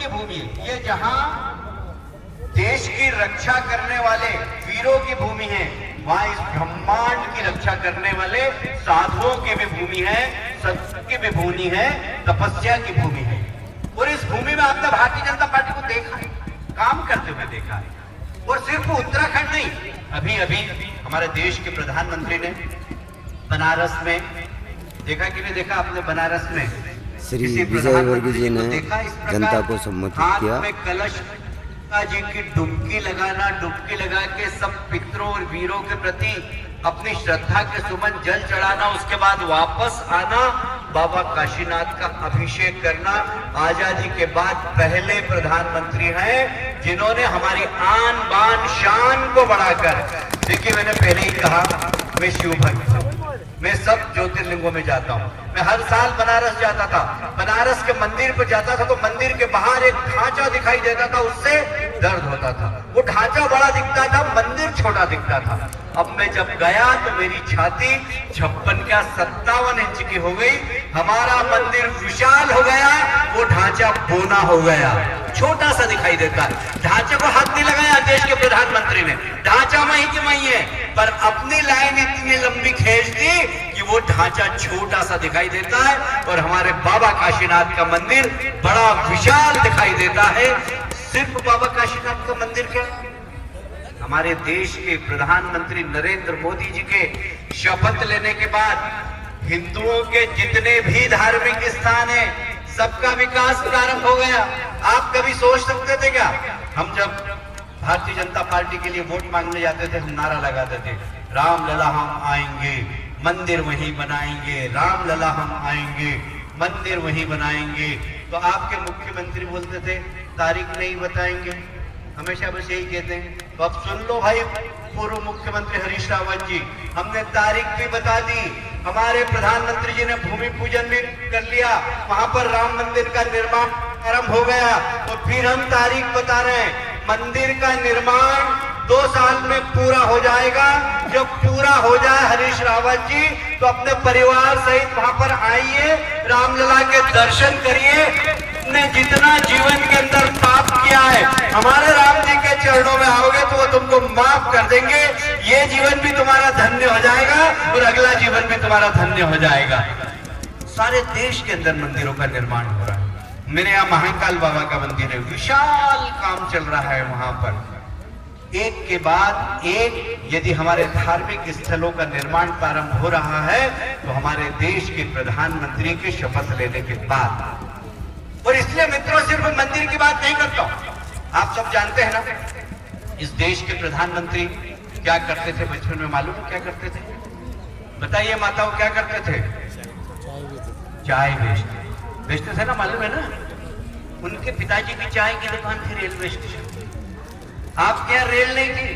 की भूमि है। ये जहां देश की रक्षा करने वाले वीरों की भूमि है, वहां इस ब्रह्मांड की रक्षा करने वाले साधुओं की भी भूमि है, सत्य की भी भूमि है, तपस्या की भूमि है। और इस भूमि में आपने भारतीय जनता पार्टी को देखा है, काम करते हुए देखा है। और सिर्फ उत्तराखंड नहीं, अभी अभी हमारे देश के प्रधानमंत्री ने बनारस में देखा कि नहीं देखा आपने, बनारस में श्री विजय वर्गीय जी ने जनता को संबोधित किया। में कलश जी की डुबकी लगाना, डुबकी लगा के सब पितरों और वीरों के प्रति अपनी श्रद्धा के सुमन जल चढ़ाना, उसके बाद वापस आना, बाबा काशीनाथ का अभिषेक करना। आजादी के बाद पहले प्रधानमंत्री हैं जिन्होंने हमारी आन बान शान को बढ़ाकर, देखिए मैंने पहले ही कहा मैं शिव भक्त हूं, मैं सब ज्योतिर्लिंगों में जाता हूं। मैं हर साल बनारस जाता था, बनारस के मंदिर पर जाता था तो मंदिर के बाहर एक ढांचा दिखाई देता था, उससे दर्द होता था। वो ढांचा बड़ा दिखता था, मंदिर छोटा दिखता था। अब मैं जब गया तो मेरी छाती 56 क्या 57 इंच की हो गई, हमारा मंदिर विशाल हो गया, वो ढांचा बोना हो गया, छोटा सा दिखाई देता है। ढांचे को हाथ नहीं लगाया देश के प्रधानमंत्री ने, ढांचा वहीं की वहीं है, पर अपनी लाइन इतनी लंबी खींच दी कि वो ढांचा छोटा सा दिखाई देता है और हमारे बाबा काशीनाथ का मंदिर बड़ा विशाल दिखाई देता है। सिर्फ बाबा काशीनाथ का मंदिर क्या, हमारे देश के प्रधानमंत्री नरेंद्र मोदी जी के शपथ लेने के बाद हिंदुओं के जितने भी धार्मिक स्थान हैं, सबका विकास प्रारंभ हो गया। आप कभी सोच सकते थे क्या, हम जब भारतीय जनता पार्टी के लिए वोट मांगने जाते थे, हम नारा लगाते थे रामलला हम आएंगे, मंदिर वहीं बनाएंगे, रामलला हम आएंगे, मंदिर वहीं बनाएंगे। तो आपके मुख्यमंत्री बोलते थे तारीख नहीं बताएंगे, हमेशा बस यही कहते हैं। तो अब सुन लो भाई, पूर्व मुख्यमंत्री हरीश रावत जी, हमने तारीख भी बता दी, हमारे प्रधानमंत्री जी ने भूमि पूजन भी कर लिया, वहां पर राम मंदिर का निर्माण आरंभ हो गया। तो फिर हम तारीख बता रहे हैं, मंदिर का निर्माण 2 साल में पूरा हो जाएगा। जब पूरा हो जाए हरीश रावत जी, तो अपने परिवार सहित वहां पर आइए, रामलला के दर्शन करिए। ने जितना जीवन के अंदर पाप किया है, हमारे राम जी के चरणों में आओगे तो वो तुमको माफ कर देंगे। ये जीवन भी तुम्हारा धन्य हो जाएगा और अगला जीवन भी तुम्हारा धन्य हो जाएगा। सारे देश के अंदर मंदिरों का निर्माण हो रहा है। मेरे यहाँ महाकाल बाबा का मंदिर है, विशाल काम चल रहा है वहां पर। एक के बाद एक यदि हमारे धार्मिक स्थलों का निर्माण प्रारंभ हो रहा है तो हमारे देश के प्रधानमंत्री के शपथ लेने के बाद। और इसलिए मित्रों सिर्फ मंदिर की बात नहीं करता हूं, आप सब जानते हैं ना इस देश के प्रधानमंत्री क्या करते थे बचपन में, मालूम है क्या करते थे? बताइए माताओं, क्या करते थे? चाय बेचते थे ना, मालूम है ना? उनके पिताजी की चाय की दुकान थी रेलवे स्टेशन। आपके यहाँ रेल नहीं थी,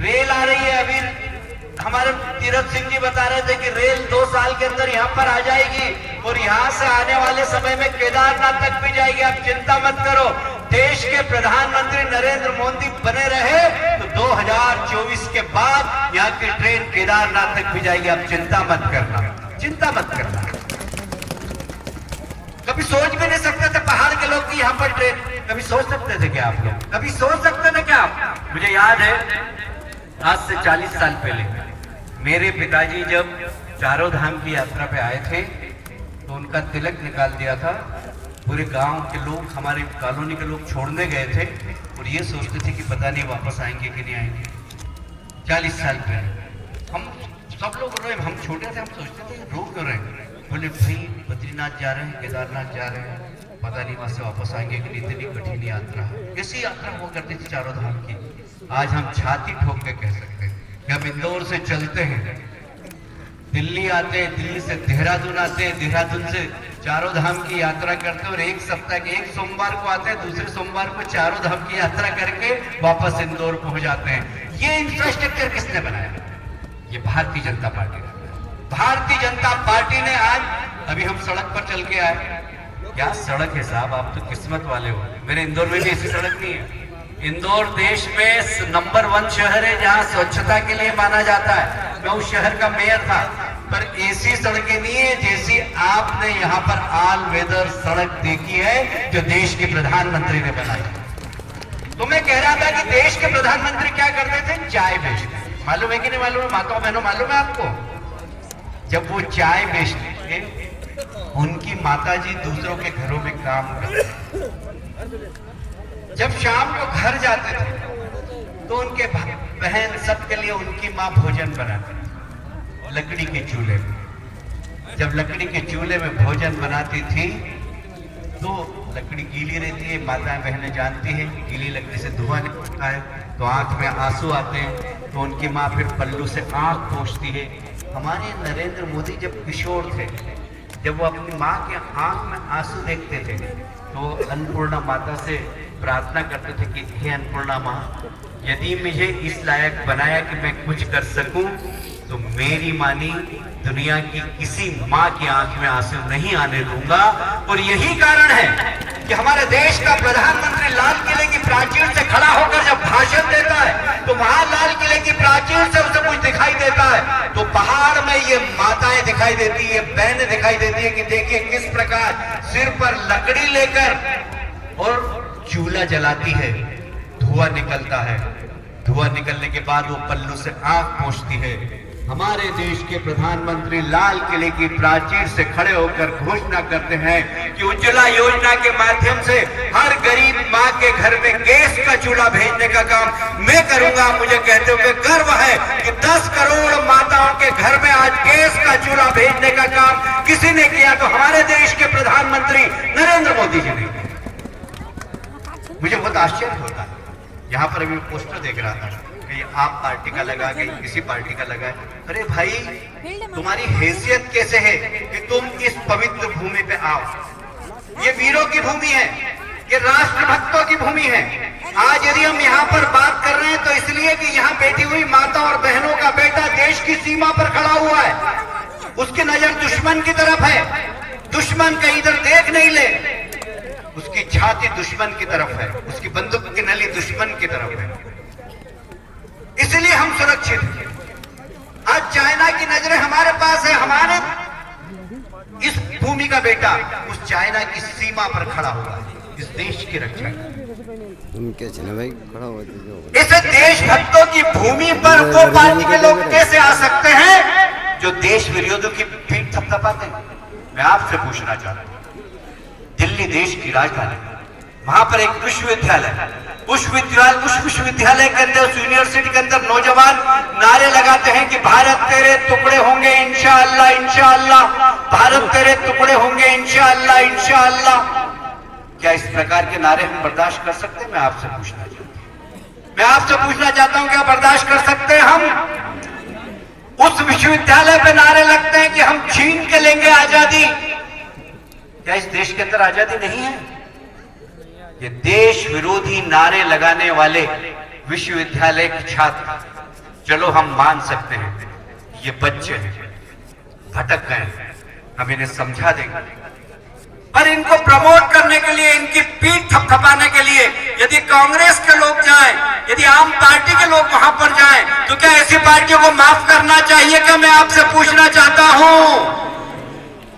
रेल आ रही है अभी। हमारे तीरथ सिंह जी बता रहे थे कि रेल 2 साल के अंदर यहाँ पर आ जाएगी और यहाँ से आने वाले समय में केदारनाथ तक भी जाएगी। आप चिंता मत करो, देश के प्रधानमंत्री नरेंद्र मोदी बने रहे तो 2024 के बाद यहाँ की ट्रेन केदारनाथ तक भी जाएगी। आप चिंता मत करना, चिंता मत करना। कभी सोच भी नहीं सकते थे पहाड़ के लोग कि यहाँ पर ट्रेन, कभी सोच सकते थे क्या आप लोग? कभी सोच सकते थे क्या आप? मुझे याद है आज से 40 साल पहले मेरे पिताजी जब चारों धाम की यात्रा पे आए थे तो उनका तिलक निकाल दिया था। पूरे गांव के लोग, हमारे कॉलोनी के लोग छोड़ने गए थे और ये सोचते थे कि पता नहीं वापस आएंगे कि नहीं आएंगे। 40 साल पहले हम सब लोग रोए, हम छोटे थे, हम सोचते थे रो क्यों रहे? बोले भाई बद्रीनाथ जा रहे हैं, केदारनाथ जा रहे हैं, पता नहीं वहां से वापस आएंगे कि नहीं। इतनी कठिन यात्रा, कैसी यात्रा हुआ करती थी चारों धाम की। आज हम छाती ठोक के कह सकते हैं कि हम इंदौर से चलते हैं, दिल्ली आते हैं, दिल्ली से देहरादून आते हैं, देहरादून से चारों धाम की यात्रा करते हैं और एक सप्ताह के एक सोमवार को आते हैं, दूसरे सोमवार को चारों धाम की यात्रा करके वापस इंदौर पहुंच जाते हैं। ये इंफ्रास्ट्रक्चर किसने बनाया? ये भारतीय जनता पार्टी ने। भारतीय जनता पार्टी ने आज अभी हम सड़क पर चल के आए, क्या सड़क है साहब, आप तो किस्मत वाले हो। मेरे इंदौर में भी ऐसी सड़क नहीं है। इंदौर देश में नंबर 1 शहर है जहां स्वच्छता के लिए माना जाता है। मैं उस शहर का मेयर था, पर ऐसी सड़कें नहीं है जैसी आपने यहाँ पर ऑल वेदर सड़क देखी है जो देश के प्रधानमंत्री ने बनाई। तो मैं कह रहा था कि देश के प्रधानमंत्री क्या करते थे, चाय बेचते। मालूम है कि नहीं मालूम है माताओं बहनों, मालूम है आपको? जब वो चाय बेचते थे उनकी माताजी दूसरों के घरों में काम करते। जब शाम को घर जाते थे तो उनके बहन सबके लिए उनकी माँ भोजन बनाती लकड़ी के चूल्हे में। जब लकड़ी के चूल्हे में भोजन बनाती थी तो लकड़ी गीली रहती है, माताएं बहनें जानती हैं गीली लकड़ी से धुआं निकलता है तो आंख में आंसू आते हैं, तो उनकी माँ फिर पल्लू से आंख पोंछती है। हमारे नरेंद्र मोदी जब किशोर थे, जब वो अपनी माँ के आंख में आंसू देखते थे तो अन्नपूर्णा माता से प्रार्थना करते थे कि हे अन्नपूर्णा माँ, यदि मुझे इस लायक बनाया कि मैं कुछ कर सकूं तो मेरी मानी दुनिया की किसी माँ की आंख में आंसू नहीं आने दूंगा। और यही कारण है कि हमारे देश का प्रधानमंत्री लाल किले की प्राचीर से खड़ा होकर जब भाषण देता है तो वहां लाल किले की प्राचीर से उसे कुछ दिखाई देता है तो पहाड़ में ये माताएं दिखाई देती है, बहनें दिखाई देती है कि देखिए किस प्रकार सिर पर लकड़ी लेकर और चूल्हा जलाती है, धुआं निकलता है। धुआं निकलने के बाद वो पल्लू से आंख पोंछती है। हमारे देश के प्रधानमंत्री लाल किले की प्राचीर से खड़े होकर घोषणा करते हैं कि उज्ज्वला योजना के माध्यम से हर गरीब माँ के घर में गैस का चूल्हा भेजने का काम मैं करूंगा। मुझे कहते हुए गर्व है कि 10 करोड़ माताओं के घर में आज गैस का चूल्हा भेजने का काम किसी ने किया तो हमारे देश के प्रधानमंत्री नरेंद्र मोदी जी ने। मुझे बहुत आश्चर्य होता है, यहाँ पर अभी पोस्टर देख रहा था कि आप पार्टी का लगा के किसी पार्टी का लगा है। अरे भाई, तुम्हारी हैसियत कैसे है कि तुम इस पवित्र भूमि पे आओ? ये वीरों की भूमि है, ये राष्ट्रभक्तों की भूमि है। आज यदि हम यहाँ पर बात कर रहे हैं तो इसलिए कि यहाँ बैठी हुई माता और बहनों का बेटा देश की सीमा पर खड़ा हुआ है, उसकी नजर दुश्मन की तरफ है, दुश्मन कहीं इधर देख नहीं ले, उसकी छाती दुश्मन की तरफ है, उसकी बंदूक की नली दुश्मन की तरफ है, इसलिए हम सुरक्षित हैं। आज चाइना की नजरें हमारे पास है, हमारे इस भूमि का बेटा उस चाइना की सीमा पर खड़ा हुआ है इस देश की रक्षा भाई खड़ा हुआ। इस देशभक्तों की भूमि पर वो पार्टी के लोग कैसे आ सकते हैं जो देश विरोधियों की पीठ थपथपाते हैं? मैं आपसे पूछना चाहता हूं, दिल्ली देश की राजधानी, वहां पर एक विश्वविद्यालय, उस विश्वविद्यालय के अंदर, उस यूनिवर्सिटी के अंदर नौजवान नारे लगाते हैं कि भारत तेरे टुकड़े होंगे इंशाअल्लाह, इंशाअल्लाह, भारत तेरे टुकड़े होंगे इंशाअल्लाह, इंशाअल्लाह। क्या इस प्रकार के नारे हम बर्दाश्त कर सकते हैं? मैं आपसे पूछना चाहता हूं, क्या बर्दाश्त कर सकते हैं हम? उस विश्वविद्यालय पे नारे लगते हैं कि हम छीन के लेंगे आजादी। क्या इस देश के अंदर आजादी नहीं है? ये देश विरोधी नारे लगाने वाले विश्वविद्यालय के छात्र, चलो हम मान सकते हैं ये बच्चे हैं, भटक गए, हम इन्हें समझा देंगे, पर इनको प्रमोट करने के लिए, इनकी पीठ थपथपाने के लिए यदि कांग्रेस के लोग जाएं, यदि आम पार्टी के लोग वहां पर जाएं, तो क्या ऐसी पार्टियों को माफ करना चाहिए? क्या मैं आपसे पूछना चाहता हूं,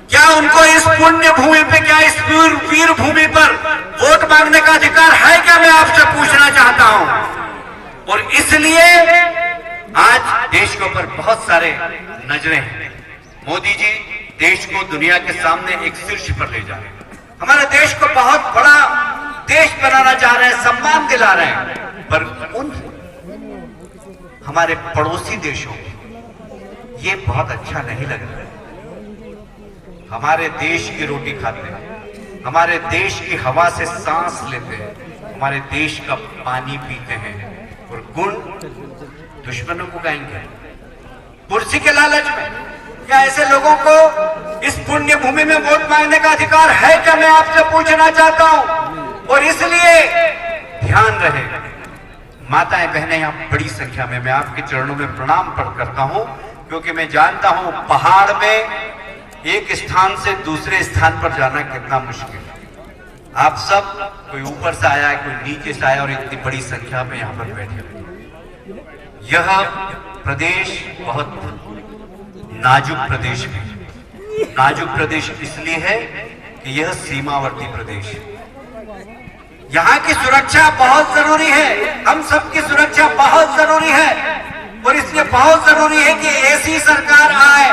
क्या उनको इस पुण्य भूमि पे, क्या इस वीर भूमि पर वोट मांगने का अधिकार है? क्या मैं आपसे पूछना चाहता हूं। और इसलिए आज देश के ऊपर बहुत सारे नजरें हैं। मोदी जी देश को दुनिया के सामने एक शीर्ष पर ले जा रहे हैं, हमारे देश को बहुत बड़ा देश बनाना चाह रहे हैं, सम्मान दिला रहे हैं, पर उन हमारे पड़ोसी देशों को ये बहुत अच्छा नहीं लग रहा है। हमारे देश की रोटी खाते हैं, हमारे देश की हवा से सांस लेते हैं, हमारे देश का पानी पीते हैं, और गुण दुश्मनों को गाएंगे कुर्सी के लालच में। क्या ऐसे लोगों को इस पुण्य भूमि में वोट मांगने का अधिकार है? क्या मैं आपसे पूछना चाहता हूं। और इसलिए ध्यान रहे, माताएं बहनें यहां बड़ी संख्या में, मैं आपके चरणों में प्रणाम करता हूं, क्योंकि मैं जानता हूं पहाड़ में एक स्थान से दूसरे स्थान पर जाना कितना मुश्किल है। आप सब, कोई ऊपर से आया है, कोई नीचे से आया, और इतनी बड़ी संख्या में यहाँ पर बैठे हुए। यह प्रदेश बहुत नाजुक प्रदेश में। नाजुक प्रदेश इसलिए है कि यह सीमावर्ती प्रदेश है। यहाँ की सुरक्षा बहुत जरूरी है, हम सबकी सुरक्षा बहुत जरूरी है, और इसलिए बहुत जरूरी है कि ऐसी सरकार आए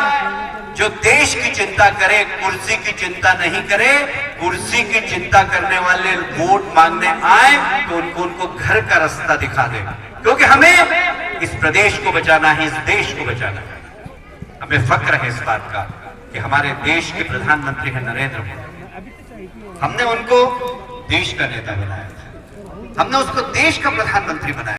जो देश की चिंता करे, कुर्सी की चिंता नहीं करे। कुर्सी की चिंता करने वाले वोट मांगने आए तो उनको घर का रास्ता दिखा दे, क्योंकि हमें इस प्रदेश को बचाना है, इस देश को बचाना है। हमें फक्र है इस बात का कि हमारे देश के प्रधानमंत्री हैं नरेंद्र मोदी। हमने उनको देश का नेता बनाया था, हमने उसको देश का प्रधानमंत्री बनाया।